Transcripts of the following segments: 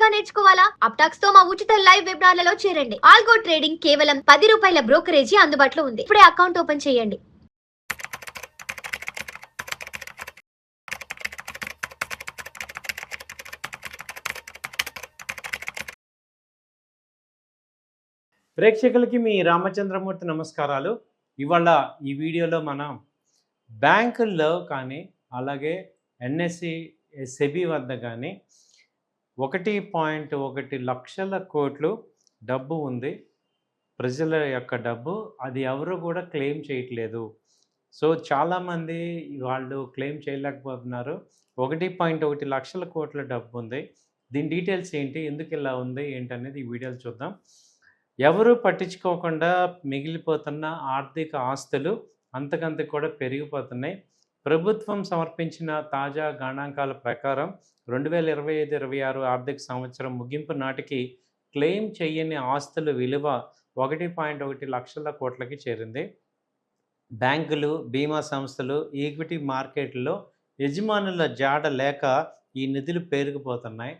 గా నేర్చుకోవాలా? అప్టాక్స్ తో మా ఉచిత లైవ్ వెబినార్లలో చేరండి. ఆల్గో ట్రేడింగ్ కేవలం ₹10 బ్రోకరేజీ అందుబాటులో ఉంది. ఇప్పుడే అకౌంట్ ఓపెన్ చేయండి. ప్రేక్షకులకి మీ రామచంద్రమూర్తి నమస్కారాలు. ఇవాళ ఈ వీడియోలో మనం బ్యాంకుల్లో కానీ అలాగే ఎన్ఎస్సి సెబీ వద్ద కానీ 1.1 లక్షల కోట్లు డబ్బు ఉంది. ప్రజల యొక్క డబ్బు, అది ఎవరు కూడా క్లెయిమ్ చేయట్లేదు. సో చాలామంది వాళ్ళు క్లెయిమ్ చేయలేకపోతున్నారు. 1.1 లక్షల కోట్ల డబ్బు ఉంది. దీని డీటెయిల్స్ ఏంటి, ఎందుకు ఇలా ఉంది ఏంటనేది ఈ వీడియోలో చూద్దాం. ఎవరు పట్టించుకోకుండా మిగిలిపోతున్న ఆర్థిక ఆస్తులు అంతకంతకు కూడా పెరిగిపోతున్నాయి. ప్రభుత్వం సమర్పించిన తాజా గణాంకాల ప్రకారం 2025-26 ఆర్థిక సంవత్సరం ముగింపు నాటికి క్లెయిమ్ చేయని ఆస్తుల విలువ 1.1 లక్షల కోట్లకి చేరింది. బ్యాంకులు, బీమా సంస్థలు, ఈక్విటీ మార్కెట్లో యజమానుల జాడ లేక ఈ నిధులు పేరుకుపోతున్నాయి.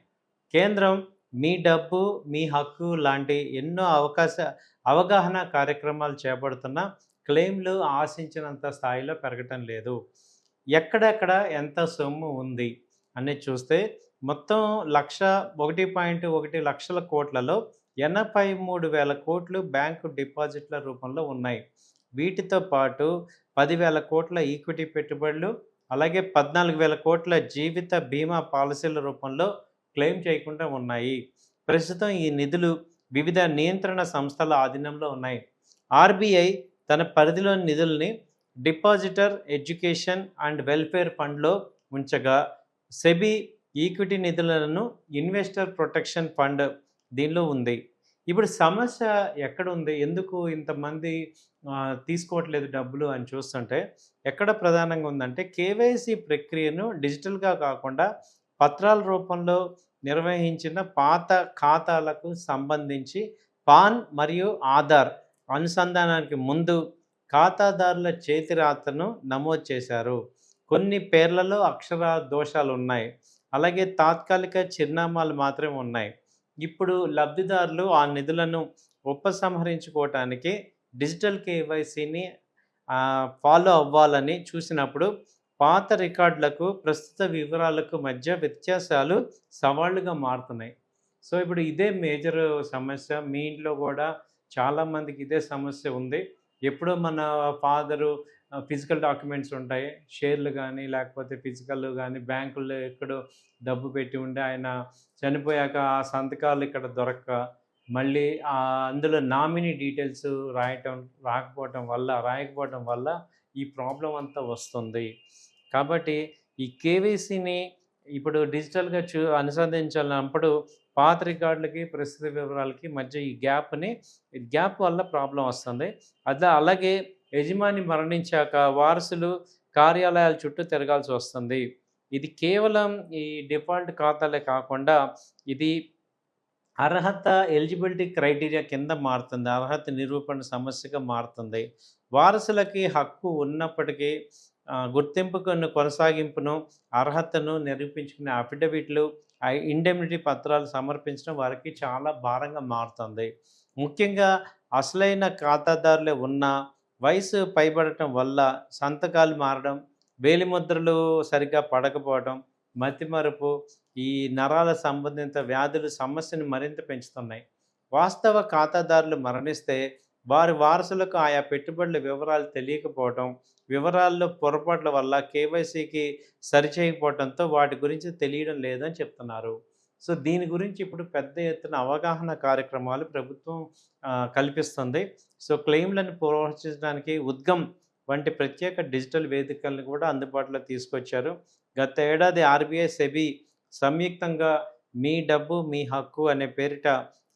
కేంద్రం మీ డబ్బు మీ హక్కు లాంటి ఎన్నో అవగాహన కార్యక్రమాలు చేపడుతున్నా క్లెయిమ్లు ఆశించినంత స్థాయిలో పెరగటం లేదు. ఎక్కడెక్కడ ఎంత సొమ్ము ఉంది అనేది చూస్తే మొత్తం 1.1 లక్షల కోట్లలో 83,000 కోట్లు బ్యాంకు డిపాజిట్ల రూపంలో ఉన్నాయి. వీటితో పాటు 10,000 కోట్ల ఈక్విటీ పెట్టుబడులు, అలాగే 14,000 కోట్ల జీవిత బీమా పాలసీల రూపంలో క్లెయిమ్ చేయకుండా ఉన్నాయి. ప్రస్తుతం ఈ నిధులు వివిధ నియంత్రణ సంస్థల ఆధీనంలో ఉన్నాయి. ఆర్బీఐ తన పరిధిలోని నిధుల్ని డిపాజిటర్ ఎడ్యుకేషన్ అండ్ వెల్ఫేర్ ఫండ్లో ఉంచగా, సెబీ ఈక్విటీ నిధులను ఇన్వెస్టర్ ప్రొటెక్షన్ ఫండ్ దీనిలో ఉంది. ఇప్పుడు సమస్య ఎక్కడుంది, ఎందుకు ఇంతమంది తీసుకోవట్లేదు డబ్బులు అని చూస్తుంటే ఎక్కడ ప్రధానంగా ఉందంటే, కేవైసీ ప్రక్రియను డిజిటల్గా కాకుండా పత్రాల రూపంలో నిర్వహించిన పాత ఖాతాలకు సంబంధించి పాన్ మరియు ఆధార్ అనుసంధానానికి ముందు ఖాతాదారుల చేతిరాతను నమోదు చేశారు. కొన్ని పేర్లలో అక్షర దోషాలు ఉన్నాయి, అలాగే తాత్కాలిక చిరునామాలు మాత్రమే ఉన్నాయి. ఇప్పుడు లబ్ధిదారులు ఆ నిధులను ఉపసంహరించుకోవటానికి డిజిటల్ కేవైసీని ఫాలో అవ్వాలని చూసినప్పుడు పాత రికార్డులకు ప్రస్తుత వివరాలకు మధ్య వ్యత్యాసాలు సవాళ్ళుగా మారుతున్నాయి. సో ఇప్పుడు ఇదే మేజర్ సమస్య. మీ ఇంట్లో కూడా చాలామందికి ఇదే సమస్య ఉంది. ఎప్పుడో మన ఫాదరు ఫిజికల్ డాక్యుమెంట్స్ ఉంటాయి, షేర్లు కానీ లేకపోతే ఫిజికల్ కానీ బ్యాంకుల్లో ఎక్కడో డబ్బు పెట్టి ఉండి ఆయన చనిపోయాక ఆ సంతకాలు ఇక్కడ దొరక్క, మళ్ళీ అందులో నామినీ డీటెయిల్స్ రాయకపోవటం వల్ల ఈ ప్రాబ్లం అంతా వస్తుంది. కాబట్టి ఈ కేవైసీని ఇప్పుడు డిజిటల్గా అనుసంధించాలన్నప్పుడు పాత రికార్డులకి ప్రస్తుత వివరాలకి మధ్య ఈ గ్యాప్ వల్ల ప్రాబ్లం వస్తుంది. అలాగే యజమాని మరణించాక వారసులు కార్యాలయాల చుట్టూ తిరగాల్సి వస్తుంది. ఇది కేవలం ఈ డిఫాల్ట్ ఖాతాలే కాకుండా ఇది అర్హత ఎలిజిబిలిటీ క్రైటీరియా కింద మారుతుంది, అర్హత నిరూపణ సమస్యగా మారుతుంది. వారసులకి హక్కు ఉన్నప్పటికీ గుర్తింపును కొనసాగింపును అర్హతను నిరూపించుకునే అఫిడవిట్లు, ఇండెమ్నిటీ పత్రాలు సమర్పించడం వారికి చాలా భారంగా మారుతుంది. ముఖ్యంగా అసలైన ఖాతాదారులే ఉన్న వయసు పైబడటం వల్ల సంతకాలు మారడం, వేలిముద్రలు సరిగ్గా పడకపోవడం, మతిమరుపు, ఈ నరాల సంబంధిత వ్యాధులు సమస్యను మరింత పెంచుతున్నాయి. వాస్తవ ఖాతాదారులు మరణిస్తే వారి వారసులకు ఆయా పెట్టుబడుల వివరాలు తెలియకపోవడం, వివరాల్లో పొరపాట్ల వల్ల కేవైసీకి సరిచేయకపోవడంతో వాటి గురించి తెలియడం లేదని చెప్తున్నారు. సో దీని గురించి ఇప్పుడు పెద్ద ఎత్తున అవగాహన కార్యక్రమాలు ప్రభుత్వం కల్పిస్తుంది. సో క్లెయిమ్లను ప్రోత్సహించడానికి ఉద్గమ్ వంటి ప్రత్యేక డిజిటల్ వేదికలను కూడా అందుబాటులో తీసుకొచ్చారు. గత ఏడాది ఆర్బీఐ, సెబీ సంయుక్తంగా మీ డబ్బు మీ హక్కు అనే పేరిట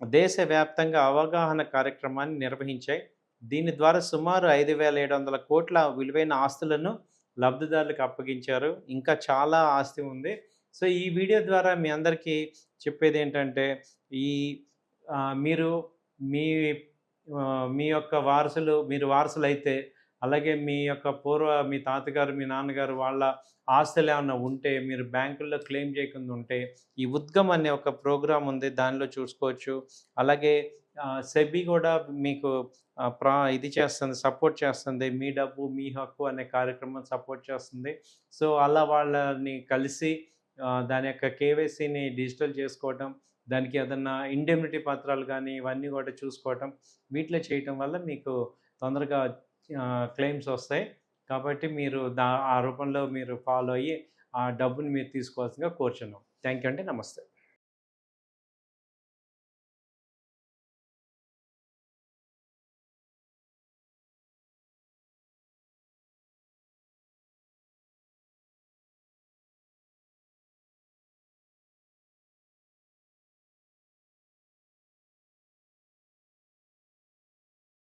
దేశవ్యాప్తంగా అవగాహన కార్యక్రమాన్ని నిర్వహించాయి. దీని ద్వారా సుమారు 5,700 కోట్ల విలువైన ఆస్తులను లబ్ధిదారులకు అప్పగించారు. ఇంకా చాలా ఆస్తి ఉంది. సో ఈ వీడియో ద్వారా మీ అందరికీ చెప్పేది ఏంటంటే, మీరు మీ మీ యొక్క మీరు వారసులైతే అలాగే మీ యొక్క మీ తాతగారు, మీ నాన్నగారు వాళ్ళ ఆస్తులు ఏమన్నా ఉంటే మీరు బ్యాంకుల్లో క్లెయిమ్ చేయకుండా ఉంటే ఈ ఉద్గమ్ అనే ఒక ప్రోగ్రామ్ ఉంది. దానిలో చూసుకోవచ్చు. అలాగే సెబీ కూడా మీకు ఇది చేస్తుంది, సపోర్ట్ చేస్తుంది. మీ డబ్బు మీ హక్కు అనే కార్యక్రమం సపోర్ట్ చేస్తుంది. సో, అలా వాళ్ళని కలిసి దాని యొక్క కేవైసీని డిజిటల్ చేసుకోవటం, దానికి ఏదన్నా ఇండెమ్నిటీ పత్రాలు కానీ ఇవన్నీ కూడా చూసుకోవటం, వీటిలో చేయటం వల్ల మీకు తొందరగా క్లెయిమ్స్ వస్తాయి. కాబట్టి మీరు ఆ రూపంలో మీరు ఫాలో అయ్యి ఆ డబ్బుని మీరు తీసుకోవాల్సిందిగా కోరుచున్నాం. థ్యాంక్ యూ అండి. నమస్తే.